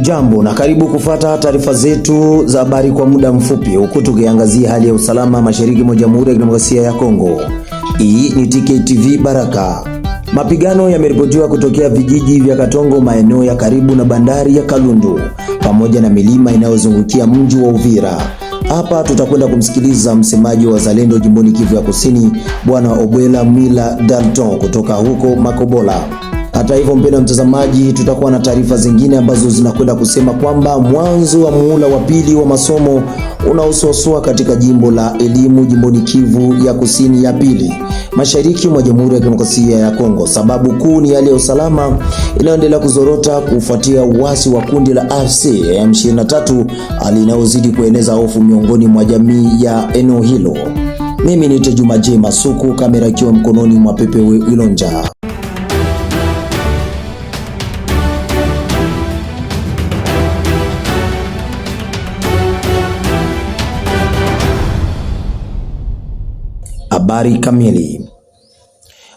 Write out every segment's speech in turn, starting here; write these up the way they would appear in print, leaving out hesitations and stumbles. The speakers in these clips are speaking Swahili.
Hujambo na karibu kufuata taarifa zetu za habari kwa muda mfupi, huku tukiangazia hali ya usalama mashariki mwa Jamhuri ya Kidemokrasia ya Kongo. Hii ni TKTV Baraka. Mapigano yameripotiwa kutokea vijiji vya Katongo, maeneo ya karibu na bandari ya Kalundu, pamoja na milima inayozungukia mji wa Uvira. Hapa tutakwenda kumsikiliza msemaji wa Wazalendo jimboni Kivu ya Kusini, Bwana Obwela Mwila Dalton kutoka huko Makobola. Hata hivyo, mpendwa mtazamaji, tutakuwa na taarifa zingine ambazo zinakwenda kusema kwamba mwanzo wa muhula wa pili wa masomo unaosuasua katika jimbo la elimu jimboni Kivu ya Kusini ya pili, mashariki mwa Jamhuri ya Kidemokrasia ya Kongo. Sababu kuu ni hali ya usalama inayoendelea kuzorota kufuatia uasi wa kundi la AFC M23, hali inayozidi kueneza hofu miongoni mwa jamii ya eneo hilo. Mimi ni Juma J Masuku, kamera ikiwa mkononi mwa Pepe Wilonja. Habari kamili.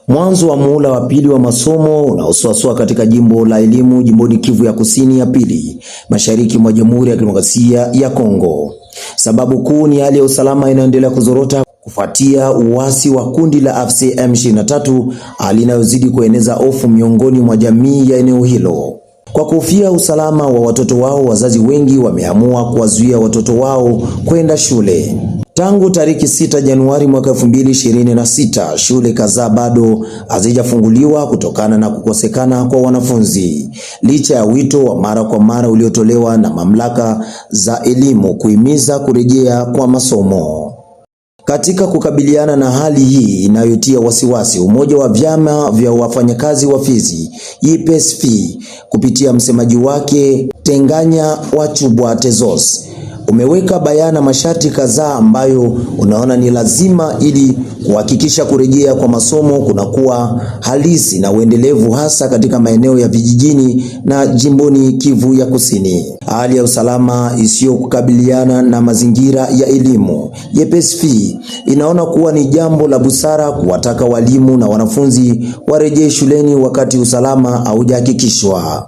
Mwanzo wa muhula wa pili wa masomo unaosuasua katika jimbo la elimu jimboni Kivu ya Kusini ya pili, mashariki mwa Jamhuri ya Kidemokrasia ya Kongo. Sababu kuu ni hali ya usalama inayoendelea kuzorota kufuatia uasi wa kundi la AFC M23, hali inayozidi kueneza hofu miongoni mwa jamii ya eneo hilo. Kwa kuhofia usalama wa watoto wao, wazazi wengi wameamua kuwazuia watoto wao kwenda shule. Tangu tariki 6 Januari mwaka 2026, shule kadhaa bado hazijafunguliwa kutokana na kukosekana kwa wanafunzi, licha ya wito wa mara kwa mara uliotolewa na mamlaka za elimu kuhimiza kurejea kwa masomo. Katika kukabiliana na hali hii inayotia wasiwasi, umoja wa vyama vya wafanyakazi wa Fizi IPSF kupitia msemaji wake Tenganya Wachubwa Tezos umeweka bayana masharti kadhaa ambayo unaona ni lazima ili kuhakikisha kurejea kwa masomo kunakuwa halisi na uendelevu, hasa katika maeneo ya vijijini na jimboni Kivu ya Kusini. Hali ya usalama isiyo kukabiliana na mazingira ya elimu, IPSF inaona kuwa ni jambo la busara kuwataka walimu na wanafunzi warejee shuleni wakati usalama haujahakikishwa.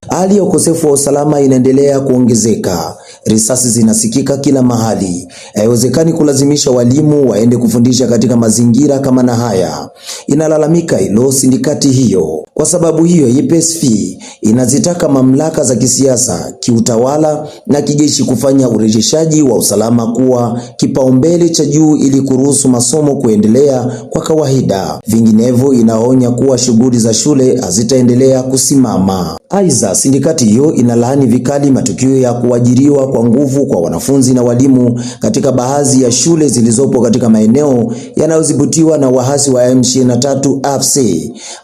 Hali ya ukosefu wa usalama inaendelea kuongezeka. Risasi zinasikika kila mahali. Haiwezekani kulazimisha walimu waende kufundisha katika mazingira kama na haya, inalalamika hilo sindikati hiyo. Kwa sababu hiyo, IPSF inazitaka mamlaka za kisiasa, kiutawala na kijeshi kufanya urejeshaji wa usalama kuwa kipaumbele cha juu ili kuruhusu masomo kuendelea kwa kawaida. Vinginevyo, inaonya kuwa shughuli za shule hazitaendelea kusimama. Aidha, sindikati hiyo inalaani vikali matukio ya kuajiriwa kwa nguvu kwa wanafunzi na walimu katika baadhi ya shule zilizopo katika maeneo yanayodhibitiwa na waasi wa M23 AFC,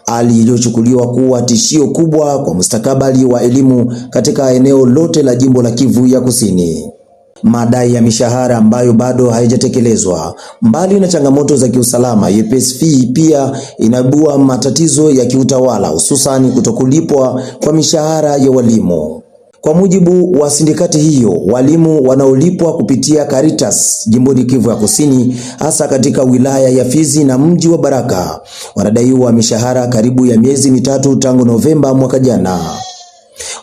hali iliyochukuliwa kuwa tishio kubwa kwa mustakabali wa elimu katika eneo lote la jimbo la Kivu ya Kusini. Madai ya mishahara ambayo bado haijatekelezwa. Mbali na changamoto za kiusalama, IPSF pia inaibua matatizo ya kiutawala, hususani kutokulipwa kwa mishahara ya walimu. Kwa mujibu wa sindikati hiyo, walimu wanaolipwa kupitia Caritas jimboni Kivu ya Kusini, hasa katika wilaya ya Fizi na mji wa Baraka, wanadaiwa mishahara karibu ya miezi mitatu tangu Novemba mwaka jana.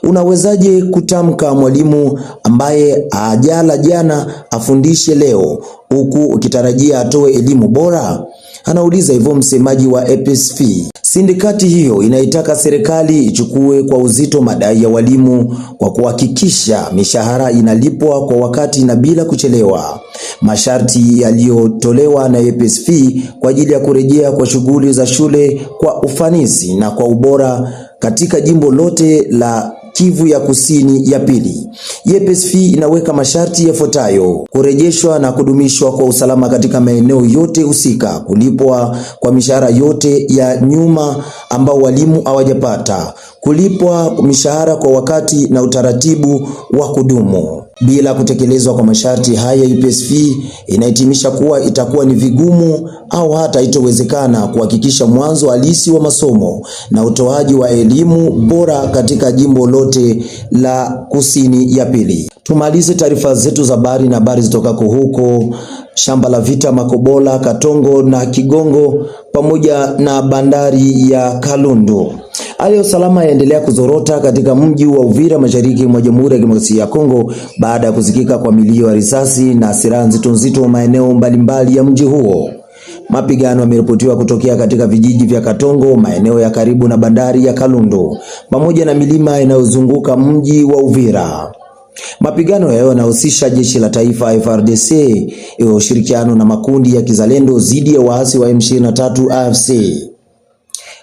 Unawezaje kutamka mwalimu ambaye ajala jana afundishe leo huku ukitarajia atoe elimu bora? Anauliza hivyo msemaji wa IPSF. Sindikati hiyo inaitaka serikali ichukue kwa uzito madai ya walimu kwa kuhakikisha mishahara inalipwa kwa wakati na bila kuchelewa. Masharti yaliyotolewa na IPSF kwa ajili ya kurejea kwa shughuli za shule kwa ufanisi na kwa ubora katika jimbo lote la Kivu ya Kusini ya pili. IPSF inaweka masharti yafuatayo: kurejeshwa na kudumishwa kwa usalama katika maeneo yote husika, kulipwa kwa mishahara yote ya nyuma ambao walimu hawajapata, kulipwa mishahara kwa wakati na utaratibu wa kudumu. Bila kutekelezwa kwa masharti haya, IPSF inahitimisha kuwa itakuwa ni vigumu au hata itowezekana kuhakikisha mwanzo halisi wa masomo na utoaji wa elimu bora katika jimbo lote la Kusini ya pili. Tumalize taarifa zetu za habari na habari zitokako huko shamba la vita Makobola, Katongo na Kigongo pamoja na bandari ya Kalundu. Hali ya usalama yaendelea kuzorota katika mji wa Uvira mashariki mwa Jamhuri ya Kidemokrasia ya Kongo baada ya kusikika kwa milio ya risasi na silaha nzito maeneo mbalimbali ya mji huo. Mapigano yameripotiwa kutokea katika vijiji vya Katongo, maeneo ya karibu na bandari ya Kalundu, pamoja na milima inayozunguka mji wa Uvira. Mapigano hayo yanahusisha jeshi la taifa FARDC kwa ushirikiano na makundi ya kizalendo dhidi ya waasi wa M23 AFC.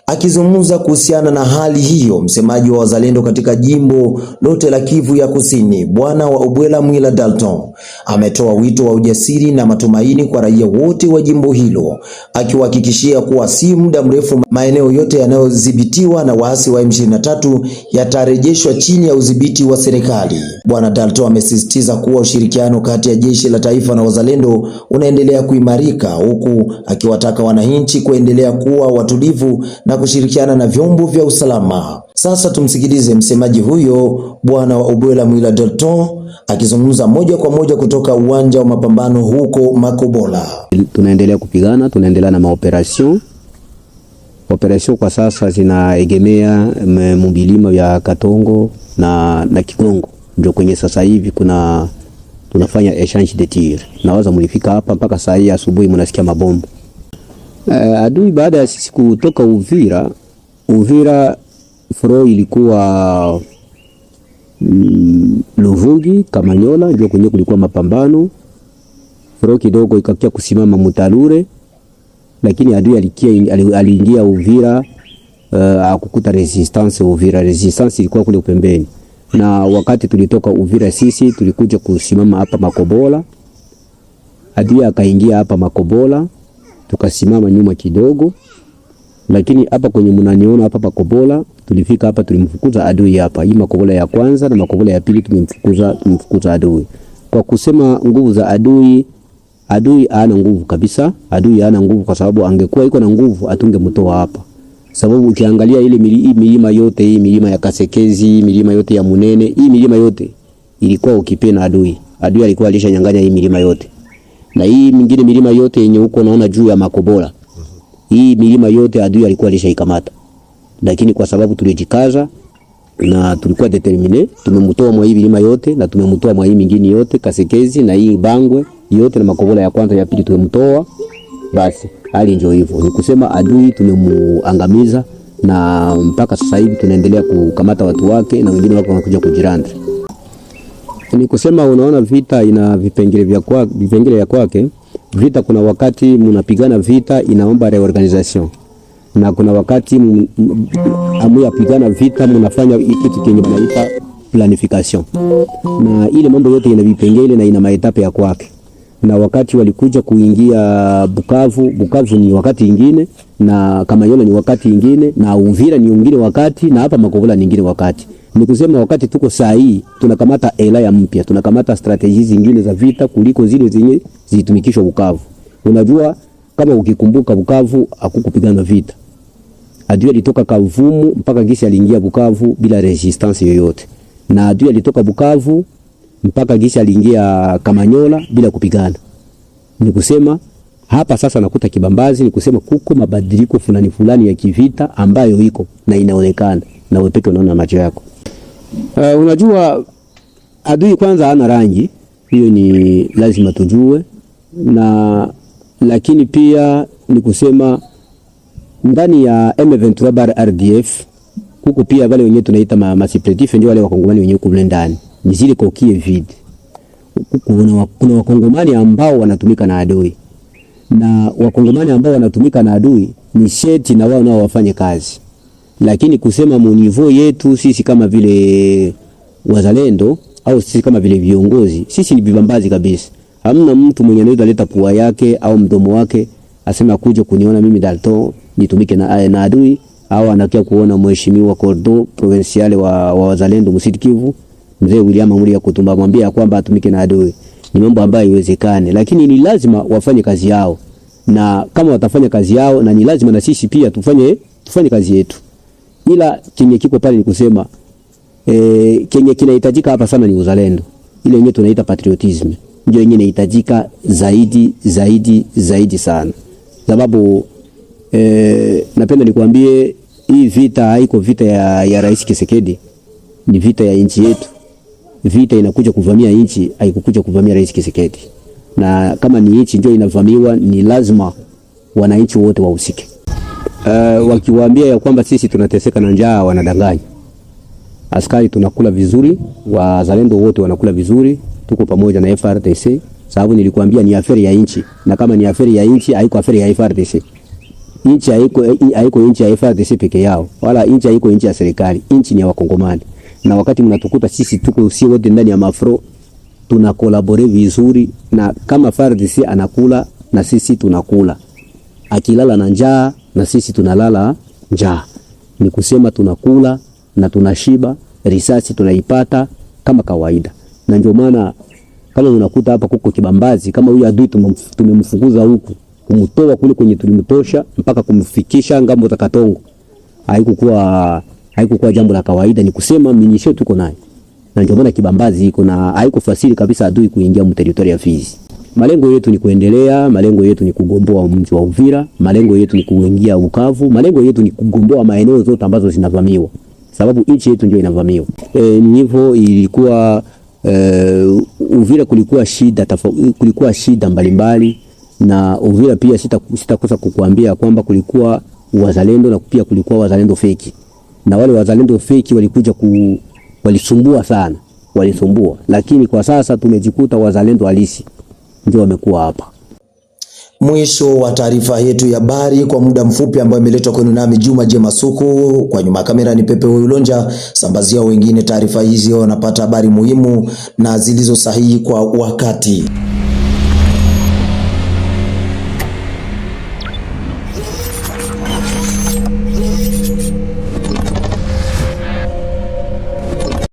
Akizungumza kuhusiana na hali hiyo, msemaji wa wazalendo katika jimbo lote la Kivu ya Kusini, Bwana wa Ubwela Mwila Dalton, ametoa wito wa ujasiri na matumaini kwa raia wote wa jimbo hilo, akiwahakikishia kuwa si muda mrefu maeneo yote yanayodhibitiwa na waasi wa M23 yatarejeshwa chini ya udhibiti wa serikali. Bwana Dalton amesisitiza kuwa ushirikiano kati ya jeshi la taifa na wazalendo unaendelea kuimarika, huku akiwataka wananchi kuendelea kuwa watulivu na kushirikiana na vyombo vya usalama. Sasa tumsikilize msemaji huyo Bwana wa Ubwela Mwila Dalton akizungumza moja kwa moja kutoka uwanja wa mapambano huko Makobola. Tunaendelea kupigana, tunaendelea na maoperation. Operation kwa sasa zinaegemea mbilima ya Katongo na Kigongo. Ndio kwenye sasa hivi tunafanya exchange de tir. Nawaza mlifika hapa mpaka saa hii asubuhi mnasikia mabomu. Adui baada ya sisi kutoka Uvira fro ilikuwa Luvungi, Kamanyola ndio kwenye kulikuwa mapambano. Fro kidogo ikakia kusimama Mutalure, lakini adui aliingia Uvira, akukuta resistance Uvira. Resistance ilikuwa kule upembeni. Na wakati tulitoka Uvira sisi tulikuja kusimama hapa Makobola. Adui akaingia hapa Makobola, tukasimama nyuma kidogo, lakini hapa kwenye mnaniona hapa Makobola tulifika hapa, tulimfukuza adui hapa. Hii Makobola ya kwanza na Makobola ya pili tumemfukuza adui. Kwa kusema nguvu za adui hana nguvu kabisa. Adui hana nguvu kwa sababu angekuwa iko na nguvu atungemtoa hapa. Sababu ukiangalia ile milima yote, hii milima ya Kasekezi, milima yote ya Munene, hii milima yote ilikuwa ukipena adui. Adui alikuwa alishanyang'anya hii milima yote. Na hii mingine milima yote yenye huko naona juu ya Makobola, hii milima yote adui alikuwa alishaikamata. Lakini kwa sababu tulijikaza na tulikuwa determine, tumemtoa mwa hii milima yote na tumemtoa mwa hii mingine yote, Kasekezi na hii Bangwe yote na Makobola ya kwanza ya pili tumemtoa. Basi hali ndio hivyo. Ni kusema adui tumemuangamiza, na mpaka sasa hivi tunaendelea kukamata watu wake na wengine wako wanakuja kujiranda. Ni kusema unaona vita ina vipengele ya kwake. Vita kuna wakati mnapigana vita inaomba reorganization. Na kuna wakati amuyapigana vita mnafanya kitu kenye wanaita planification. Na ile mambo yote ina vipengele na ina maetape ya kwake. Na wakati walikuja kuingia Bukavu ni wakati ingine, na Kamanyola ni wakati ingine, na Uvira ni ingine wakati, na hapa Makobola ni ingine wakati. Ni kusema wakati tuko saa hii tunakamata elaya mpya, tunakamata strategies zingine za vita kuliko zile zenye zitumikishwa Bukavu. Unajua kama ukikumbuka Bukavu hakukupigana vita. Adui alitoka Kavumu mpaka Gisi aliingia Bukavu bila resistance yoyote. Na adui alitoka Bukavu mpaka Gisi aliingia Kamanyola bila kupigana. Ni kusema hapa sasa nakuta kibambazi, ni kusema kuko mabadiliko fulani ya kivita ambayo iko na inaonekana na wewe pekee unaona macho yako. Unajua adui kwanza hana rangi, hiyo ni lazima tujue, na lakini pia ni kusema ndani ya M23 bar RDF huko pia wale wenyewe tunaita masipletif ndio wale wakongomani wenyewe kule ndani. Ni zile kokie vide. Kuna wakongomani ambao wanatumika na adui. Na wakongomani ambao wanatumika na adui ni sheti na wao nao wafanye kazi. Lakini kusema munivo yetu sisi kama vile wazalendo au sisi kama vile viongozi, sisi ni vibambazi kabisa. Hamna mtu mwenye anaweza leta pua yake au mdomo wake asema kuja kuniona mimi Dalton nitumike na adui, au anakia kuona mheshimiwa Kordo provinciale wa wazalendo Msidi Kivu Mzee William Amuri ya Kutumba mwambia kwamba atumike na adui. Ni mambo ambayo haiwezekani, lakini ni lazima wafanye kazi yao. Na kama watafanya kazi yao, na ni lazima na sisi pia tufanye kazi yetu. Ila kenye kiko pale ni kusema kenye kinahitajika hapa sana ni uzalendo. Ile yenyewe tunaita patriotism. Ndio yenyewe inahitajika zaidi sana. Sababu napenda nikwambie hii vita haiko vita ya Rais Tshisekedi, ni vita ya nchi yetu. Vita inakuja kuvamia nchi, haikukuja kuvamia Rais Tshisekedi. Na kama ni nchi ndio inavamiwa, ni lazima wananchi wote wahusike. Wakiwaambia ya kwamba sisi tunateseka na njaa, wanadanganya. Askari tunakula vizuri, wazalendo wote wanakula vizuri, tuko pamoja na FARDC, sababu nilikuambia ni aferi ya nchi, na kama ni aferi ya nchi haiko aferi ya FARDC. Nchi haiko nchi ya FARDC peke yao, wala nchi haiko nchi ya serikali, nchi ni ya Wakongomani. Na wakati mnatukuta sisi tuko si wote ndani ya mafro, tuna collaborate vizuri, na kama FARDC anakula na sisi tunakula. Akilala na njaa na sisi tunalala njaa. Ni kusema tunakula na tunashiba, risasi tunaipata kama kawaida. Na ndio maana kama unakuta hapa kuko kibambazi, kama huyu adui tumemfukuza huku, kumtoa kule kwenye tulimtosha mpaka kumfikisha ngambo za Katongo. Haikuwa jambo la kawaida, ni kusema minyisho tuko nayo. Na ndio maana kibambazi iko na haiko fasili kabisa adui kuingia mu territory ya Fizi. Malengo yetu ni kuendelea, malengo yetu ni kugomboa mji wa Uvira, malengo yetu ni kuingia Bukavu, malengo yetu ni kugomboa maeneo zote ambazo zinavamiwa. Sababu nchi yetu ndio inavamiwa. Ni hivyo ilikuwa Uvira kulikuwa shida mbalimbali, na Uvira pia sitakosa kukuambia kwamba kulikuwa wazalendo na pia kulikuwa wazalendo feki. Na wale wazalendo feki walikuja walisumbua sana, lakini kwa sasa tumejikuta wazalendo halisi ndio wamekuwa hapa. Mwisho wa taarifa yetu ya habari kwa muda mfupi ambayo imeletwa kwenu nami Juma Jemasuku. Kwa nyuma kamera ni Pepe Ulonja. Sambazia wengine taarifa hizi wanapata habari muhimu na zilizo sahihi kwa wakati.